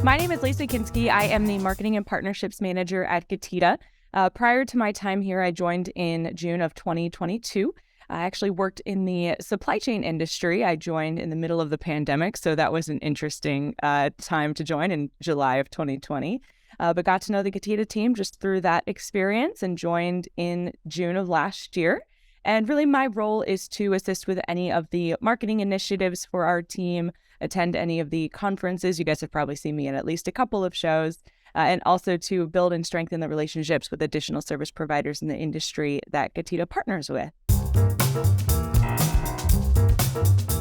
My name is Lisa Kinskey. I am the Marketing and Partnerships Manager at Getida. Prior to my time here, I joined in June of 2022. I actually worked in the supply chain industry. I joined in the middle of the pandemic, so that was an interesting time to join in July of 2020. But got to know the Getida team just through that experience and joined in June of last year. And really my role is to assist with any of the marketing initiatives for our team, attend any of the conferences. You guys have probably seen me at least a couple of shows, and also to build and strengthen the relationships with additional service providers in the industry that Getida partners with.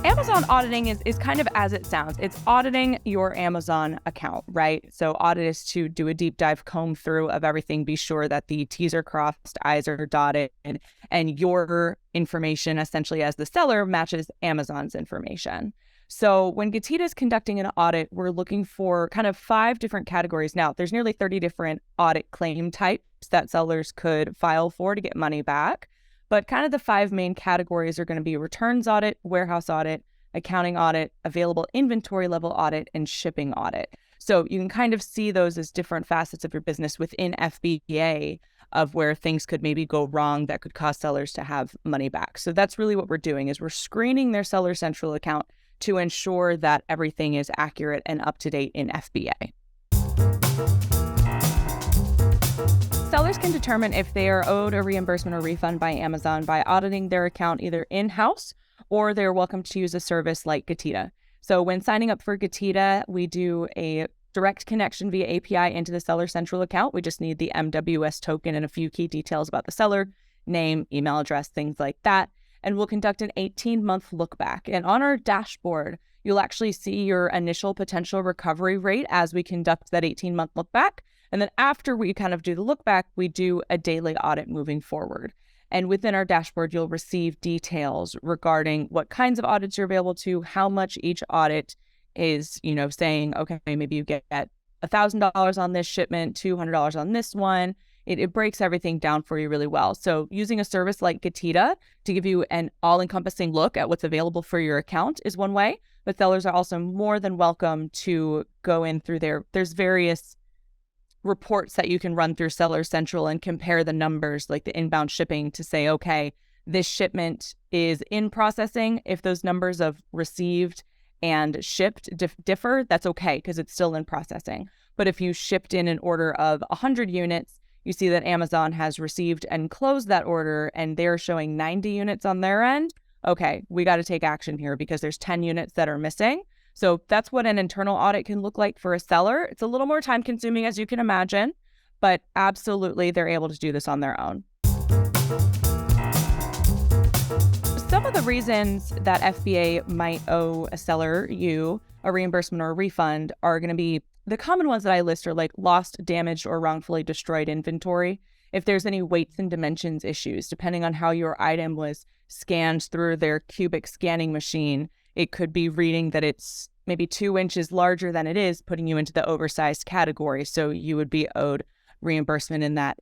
Amazon auditing is kind of as it sounds. It's auditing your Amazon account, right? So audit is to do a deep dive comb through of everything, be sure that the T's are crossed, I's are dotted, and your information essentially as the seller matches Amazon's information. So when Getida is conducting an audit, we're looking for kind of 5 different categories. Now, there's nearly 30 different audit claim types that sellers could file for to get money back. But kind of the 5 main categories are going to be returns audit, warehouse audit, accounting audit, available inventory level audit, and shipping audit. So you can kind of see those as different facets of your business within FBA of where things could maybe go wrong that could cause sellers to have money back. So that's really what we're doing is we're screening their Seller Central account to ensure that everything is accurate and up to date in FBA. Sellers can determine if they are owed a reimbursement or refund by Amazon by auditing their account either in-house or they're welcome to use a service like Getida. So when signing up for Getida, we do a direct connection via API into the Seller Central account. We just need the MWS token and a few key details about the seller, name, email address, things like that. And we'll conduct an 18-month look back. And on our dashboard, you'll actually see your initial potential recovery rate as we conduct that 18-month look back. And then after we kind of do the look back, we do a daily audit moving forward. And within our dashboard, you'll receive details regarding what kinds of audits you're available to, how much each audit is, saying, okay, maybe you get $1,000 on this shipment, $200 on this one. It breaks everything down for you really well. So using a service like Getida to give you an all-encompassing look at what's available for your account is one way, but sellers are also more than welcome to go in through there's various reports that you can run through Seller Central and compare the numbers like the inbound shipping to say, okay, this shipment is in processing. If those numbers of received and shipped differ, that's okay because it's still in processing. But if you shipped in an order of 100 units, you see that Amazon has received and closed that order and they're showing 90 units on their end. Okay, we got to take action here because there's 10 units that are missing. So that's what an internal audit can look like for a seller. It's a little more time consuming as you can imagine, but absolutely they're able to do this on their own. Some of the reasons that FBA might owe a seller you a reimbursement or a refund are going to be the common ones that I list are like lost, damaged, or wrongfully destroyed inventory. If there's any weights and dimensions issues, depending on how your item was scanned through their cubic scanning machine, it could be reading that it's maybe 2 inches larger than it is, putting you into the oversized category. So you would be owed reimbursement in that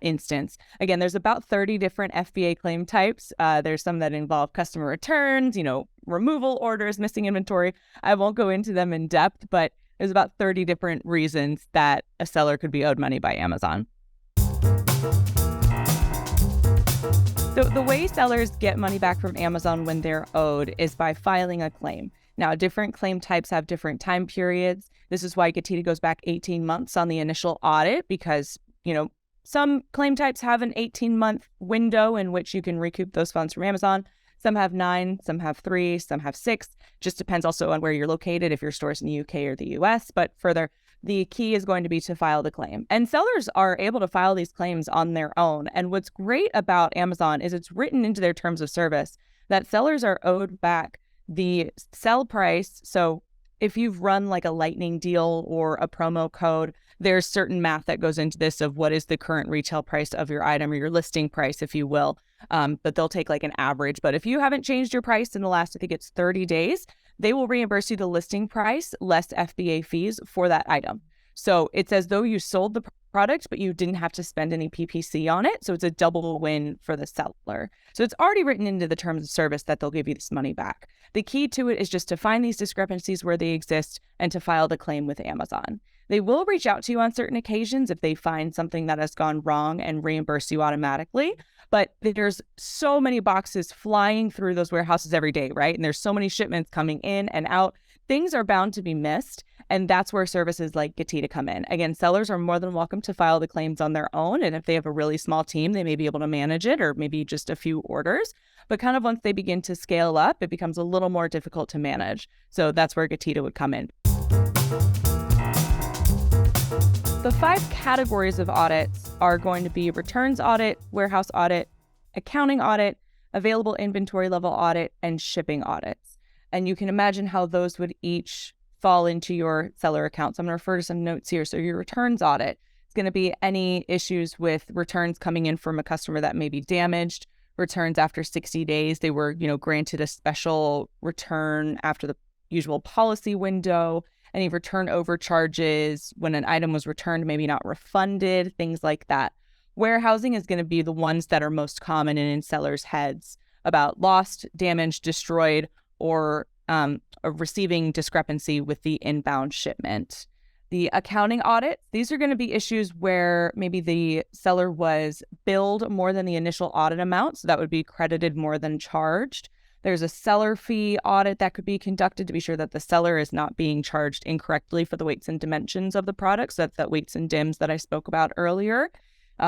instance. Again, there's about 30 different FBA claim types. There's some that involve customer returns, removal orders, missing inventory. I won't go into them in depth, but there's about 30 different reasons that a seller could be owed money by Amazon. So the way sellers get money back from Amazon when they're owed is by filing a claim. Now, different claim types have different time periods. This is why Getida goes back 18 months on the initial audit because, some claim types have an 18-month window in which you can recoup those funds from Amazon. Some have 9, some have 3, some have 6. Just depends also on where you're located, if your store's in the UK or the US. But further, the key is going to be to file the claim. And sellers are able to file these claims on their own. And what's great about Amazon is it's written into their terms of service that sellers are owed back the sell price. So if you've run like a lightning deal or a promo code, there's certain math that goes into this of what is the current retail price of your item or your listing price, if you will. But they'll take like an average. But if you haven't changed your price in the last, I think it's 30 days, they will reimburse you the listing price less FBA fees for that item. So it's as though you sold the product, but you didn't have to spend any PPC on it. So it's a double win for the seller. So it's already written into the terms of service that they'll give you this money back. The key to it is just to find these discrepancies where they exist and to file the claim with Amazon. They will reach out to you on certain occasions if they find something that has gone wrong and reimburse you automatically. But there's so many boxes flying through those warehouses every day, right? And there's so many shipments coming in and out. Things are bound to be missed. And that's where services like Getida come in. Again, sellers are more than welcome to file the claims on their own. And if they have a really small team, they may be able to manage it, or maybe just a few orders. But kind of once they begin to scale up, it becomes a little more difficult to manage. So that's where Getida would come in. The 5 categories of audits are going to be returns audit, warehouse audit, accounting audit, available inventory level audit, and shipping audits. And you can imagine how those would each fall into your seller account. So I'm going to refer to some notes here. So your returns audit is going to be any issues with returns coming in from a customer that may be damaged, returns after 60 days. They were, granted a special return after the usual policy window, any return overcharges when an item was returned, maybe not refunded, things like that. Warehousing is going to be the ones that are most common and in sellers' heads about lost, damaged, destroyed, or a receiving discrepancy with the inbound shipment. The accounting audit, these are going to be issues where maybe the seller was billed more than the initial audit amount, so that would be credited more than charged. There's a seller fee audit that could be conducted to be sure that the seller is not being charged incorrectly for the weights and dimensions of the product. So that's that weights and dims that I spoke about earlier.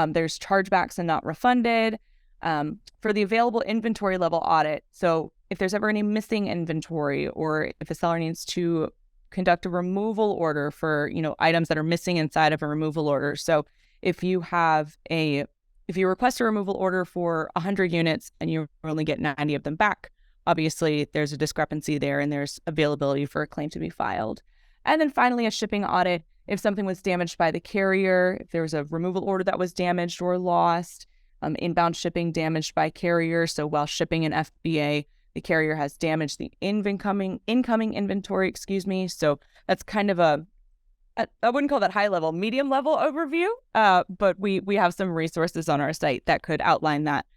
There's chargebacks and not refunded. For the available inventory level audit, so if there's ever any missing inventory, or if a seller needs to conduct a removal order for, items that are missing inside of a removal order. So if you request a removal order for 100 units and you only get 90 of them back, obviously there's a discrepancy there and there's availability for a claim to be filed. And then finally, a shipping audit. If something was damaged by the carrier, if there was a removal order that was damaged or lost, inbound shipping damaged by carrier. So while shipping an FBA, the carrier has damaged the incoming inventory, So that's kind of I wouldn't call that high level, medium level overview, but we have some resources on our site that could outline that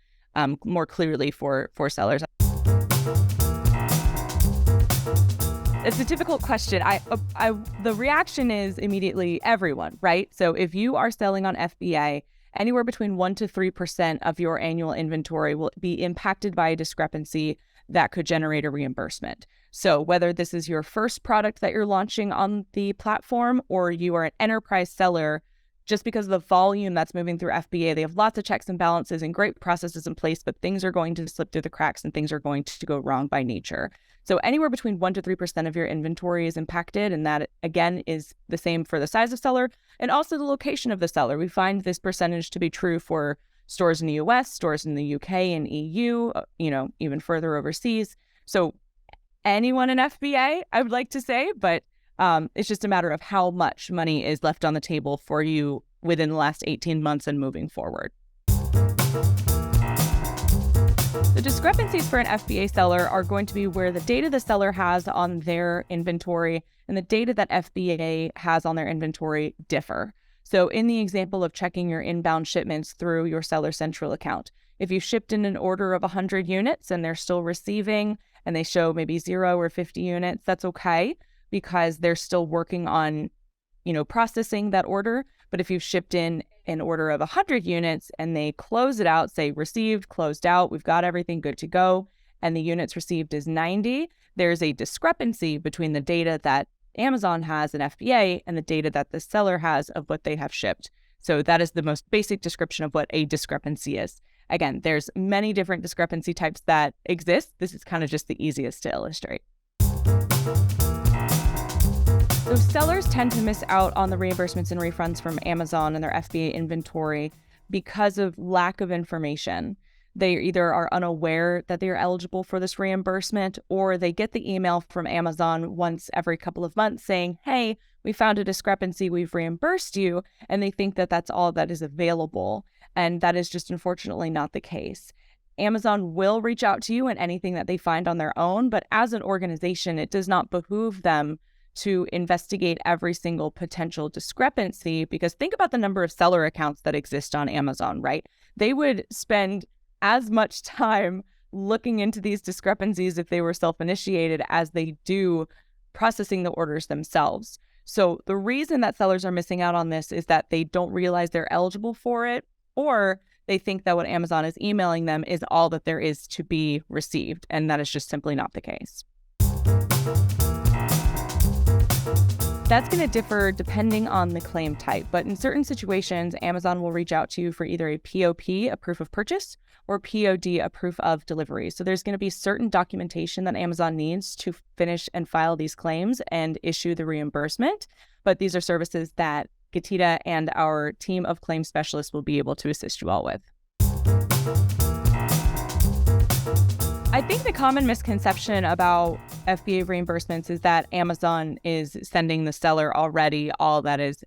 more clearly for sellers. It's a difficult question. The reaction is immediately everyone, right? So if you are selling on FBA, anywhere between 1% to 3% of your annual inventory will be impacted by a discrepancy that could generate a reimbursement. So whether this is your first product that you're launching on the platform or you are an enterprise seller, just because of the volume that's moving through FBA, they have lots of checks and balances and great processes in place, but things are going to slip through the cracks and things are going to go wrong by nature. So anywhere between 1% to 3% of your inventory is impacted. And that, again, is the same for the size of seller and also the location of the seller. We find this percentage to be true for stores in the US, stores in the UK and EU, even further overseas. So anyone in FBA, I would like to say, but it's just a matter of how much money is left on the table for you within the last 18 months and moving forward. The discrepancies for an FBA seller are going to be where the data the seller has on their inventory and the data that FBA has on their inventory differ. So in the example of checking your inbound shipments through your Seller Central account, if you shipped in an order of 100 units and they're still receiving and they show maybe 0 or 50 units, that's okay because they're still working on, processing that order. But if you've shipped in an order of 100 units and they close it out, say received, closed out, we've got everything good to go, and the units received is 90, there's a discrepancy between the data that Amazon has in FBA and the data that the seller has of what they have shipped. So that is the most basic description of what a discrepancy is. Again, there's many different discrepancy types that exist. This is kind of just the easiest to illustrate. So sellers tend to miss out on the reimbursements and refunds from Amazon and their FBA inventory because of lack of information. They either are unaware that they are eligible for this reimbursement, or they get the email from Amazon once every couple of months saying, hey, we found a discrepancy, we've reimbursed you, and they think that that's all that is available. And that is just unfortunately not the case. Amazon will reach out to you in anything that they find on their own, but as an organization, it does not behoove them to investigate every single potential discrepancy, because think about the number of seller accounts that exist on Amazon, right? They would spend as much time looking into these discrepancies if they were self-initiated as they do processing the orders themselves. So the reason that sellers are missing out on this is that they don't realize they're eligible for it, or they think that what Amazon is emailing them is all that there is to be received, and that is just simply not the case. That's going to differ depending on the claim type, but in certain situations, Amazon will reach out to you for either a POP, a proof of purchase, or POD, a proof of delivery. So there's going to be certain documentation that Amazon needs to finish and file these claims and issue the reimbursement, but these are services that Getida and our team of claim specialists will be able to assist you all with. I think the common misconception about FBA reimbursements is that Amazon is sending the seller already all that is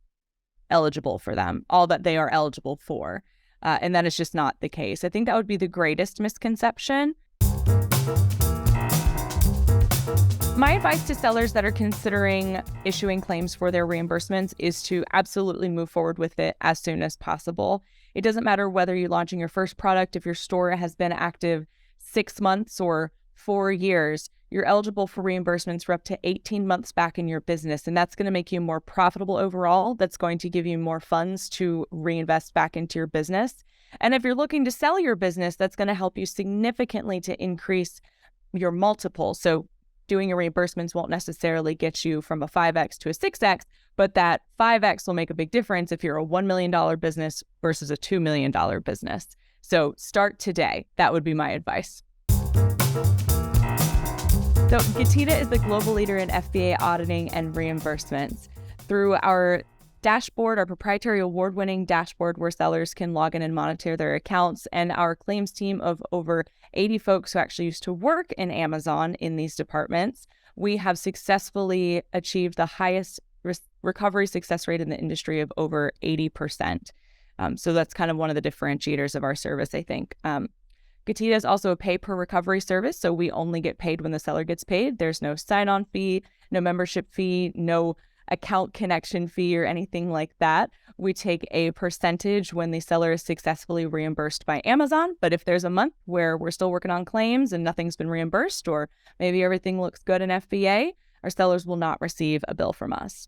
eligible for them, all that they are eligible for. And that is just not the case. I think that would be the greatest misconception. My advice to sellers that are considering issuing claims for their reimbursements is to absolutely move forward with it as soon as possible. It doesn't matter whether you're launching your first product, if your store has been active 6 months or 4 years, you're eligible for reimbursements for up to 18 months back in your business. And that's going to make you more profitable overall. That's going to give you more funds to reinvest back into your business. And if you're looking to sell your business, that's going to help you significantly to increase your multiple. So doing your reimbursements won't necessarily get you from a 5X to a 6X, but that 5X will make a big difference if you're a $1 million business versus a $2 million business. So start today. That would be my advice. So Getida is the global leader in FBA auditing and reimbursements. Through our dashboard, our proprietary award-winning dashboard where sellers can log in and monitor their accounts, and our claims team of over 80 folks who actually used to work in Amazon in these departments, we have successfully achieved the highest recovery success rate in the industry of over 80%. So that's kind of one of the differentiators of our service, I think. Getida is also a pay per recovery service, so we only get paid when the seller gets paid. There's no sign-on fee, no membership fee, no account connection fee or anything like that. We take a percentage when the seller is successfully reimbursed by Amazon, but if there's a month where we're still working on claims and nothing's been reimbursed, or maybe everything looks good in FBA, our sellers will not receive a bill from us.